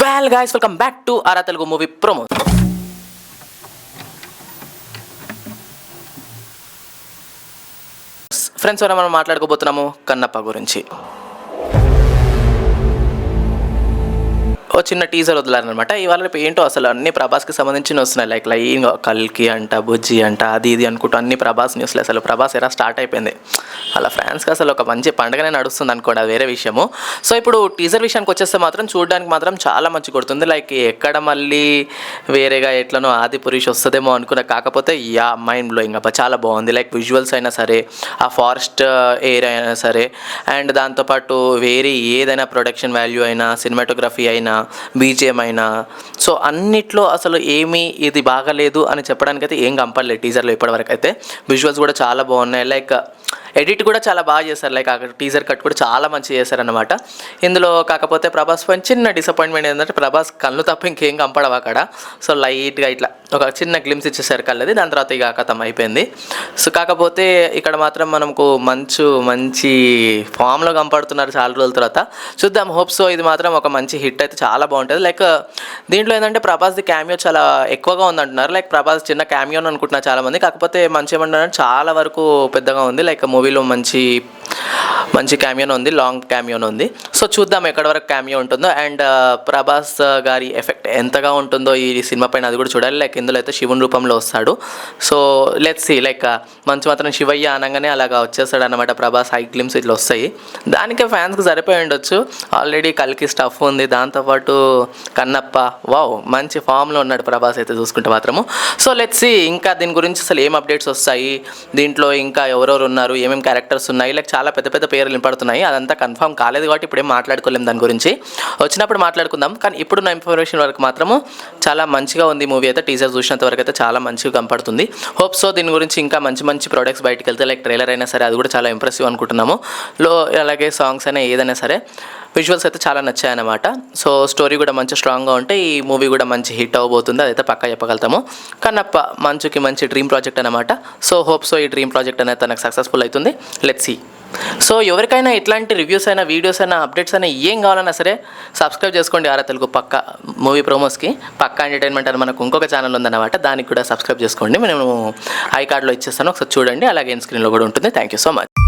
Well guys, welcome back to aura Telugu movie promos. Friends, మనం మాట్లాడుకోబోతున్నాము కన్నప్ప గురించి. ఓ చిన్న టీజర్ వదిలారనమాట. ఇవాళ రేపు ఏంటో అసలు అన్ని ప్రభాస్కి సంబంధించిన వస్తున్నాయి. లైక్ కల్కి అంట, బుజ్జి అంట, అది ఇది అనుకుంటూ అన్ని ప్రభాస్ న్యూస్లు. అసలు ప్రభాస్ ఎరా స్టార్ట్ అయిపోయింది. అలా ఫ్యాన్స్కి అసలు ఒక మంచి పండుగనే నడుస్తుంది అనుకోండి, అది వేరే విషయము. సో ఇప్పుడు టీజర్ విషయానికి వచ్చేస్తే మాత్రం చూడడానికి మాత్రం చాలా మంచి కొడుతుంది. లైక్ ఎక్కడ మళ్ళీ వేరేగా ఎట్లనో ఆది పురుష్ వస్తుందేమో అనుకున్నా, కాకపోతే మైండ్ బ్లోయింగ్ అబ్బా, చాలా బాగుంది. లైక్ విజువల్స్ అయినా సరే, ఆ ఫారెస్ట్ ఏరియా అయినా సరే, అండ్ దాంతోపాటు వేరే ఏదైనా ప్రొడక్షన్ వాల్యూ అయినా, సినిమాటోగ్రఫీ అయినా, బీజిఎం అయినా, సో అన్నిట్లో అసలు ఏమీ ఇది బాగాలేదు అని చెప్పడానికైతే ఏం కంపడలేదు టీజర్లో ఇప్పటివరకు అయితే. విజువల్స్ కూడా చాలా బాగున్నాయి. లైక్ ఎడిట్ కూడా చాలా బాగా చేశారు. లైక్ అక్కడ టీజర్ కట్ కూడా చాలా మంచిగా చేశారనమాట ఇందులో. కాకపోతే ప్రభాస్ పైన చిన్న డిసప్పాయింట్మెంట్ ఏంటంటే ప్రభాస్ కళ్ళు తప్ప ఇంకేం కంపడవు అక్కడ. సో లైట్గా ఇట్లా ఒక చిన్న గ్లిమ్స్ ఇచ్చేసారు కళ్ళది, దాని తర్వాత ఇక కథం అయిపోయింది. సో కాకపోతే ఇక్కడ మాత్రం మనకు మంచి ఫామ్లో కంపడుతున్నారు చాలా రోజుల తర్వాత. చూద్దాం, హోప్ సో ఇది మాత్రం ఒక మంచి హిట్ అయితే చాలా బాగుంటుంది. లైక్ దీంట్లో ఏంటంటే ప్రభాస్ది క్యామియో చాలా ఎక్కువగా ఉందంటున్నారు. లైక్ ప్రభాస్ చిన్న క్యామియో అని అనుకుంటున్నారు చాలామంది, కాకపోతే మంచి ఏమంటున్నారు చాలా వరకు పెద్దగా ఉంది. లైక్ మూవీలో మంచి క్యామియో ఉంది, లాంగ్ క్యామియో ఉంది. సో చూద్దాం ఎక్కడి వరకు క్యామియో ఉంటుందో, అండ్ ప్రభాస్ గారి ఎఫెక్ట్ ఎంతగా ఉంటుందో ఈ సినిమా పైన, అది కూడా చూడాలి. లైక్ ఇందులో అయితే శివుని రూపంలో వస్తాడు. So let's see. లైక్ మంచి మాత్రం శివయ్య అనగానే అలాగా వచ్చేస్తాడు అనమాట ప్రభాస్. హై గ్లిమ్స్ ఇట్లా వస్తాయి, దానికే ఫ్యాన్స్కి సరిపోయి ఉండొచ్చు. ఆల్రెడీ కల్కి స్టఫ్ ఉంది, దాంతోపాటు కన్నప్ప వావ్ మంచి ఫామ్లో ఉన్నాడు ప్రభాస్ అయితే చూసుకుంటే మాత్రము. సో లెట్స్ సీ ఇంకా దీని గురించి అసలు ఏం అప్డేట్స్ వస్తాయి, దీంట్లో ఇంకా ఎవరెవరు ఉన్నారు, ఏమేమి క్యారెక్టర్స్ ఉన్నాయి, లైక్ చాలా పెద్ద పెద్ద పేర్లు వినపడుతున్నాయి. అదంతా కన్ఫర్మ్ కాలేదు కాబట్టి ఇప్పుడేం మాట్లాడుకోలేము, దాని గురించి వచ్చినప్పుడు మాట్లాడుకుందాం. కానీ ఇప్పుడున్న ఇన్ఫర్మేషన్ వరకు మాత్రము చాలా మంచిగా ఉంది మూవీ అయితే. టీజర్ చూసినంత వరకు అయితే చాలా మంచిగా కనపడుతుంది. హోప్ సో దీని గురించి ఇంకా మంచి ప్రొడక్ట్స్ బయటకు వెళ్తే, లైక్ ట్రైలర్ అయినా సరే అది కూడా చాలా ఇంప్రెసివ్ అనుకుంటున్నాము. అలాగే సాంగ్స్ అయినా ఏదైనా సరే, విజువల్స్ అయితే చాలా నచ్చాయన్నమాట. సో స్టోరీ కూడా మంచి స్ట్రాంగ్గా ఉంటే ఈ మూవీ కూడా మంచి హిట్ అవ్వబోతుంది, అదైతే పక్కా చెప్పగలుగుతాము. కన్నప్ప మంచి డ్రీమ్ ప్రాజెక్ట్ అనమాట. సో హోప్ సో ఈ డ్రీమ్ ప్రాజెక్ట్ అనేది తనకు సక్సెస్ఫుల్ అవుతుంది. Let's see. సో ఎవరికైనా ఇట్లాంటి రివ్యూస్ అయినా, వీడియోస్ అయినా, అప్డేట్స్ అయినా ఏం కావాలన్నా సరే సబ్స్క్రైబ్ చేసుకోండి ఆరా తెలుగు పక్కా మూవీ ప్రోమోస్కి. పక్కా ఎంటర్టైన్మెంట్ అని మనకు ఇంకొక ఛానల్ ఉందన్నమాట, దానికి కూడా సబ్స్క్రైబ్ చేసుకోండి. నేను ఐ కార్డ్లో ఇచ్చేస్తాను, ఒకసారి చూడండి. అలాగే స్క్రీన్లో కూడా ఉంటుంది. Thank you so much.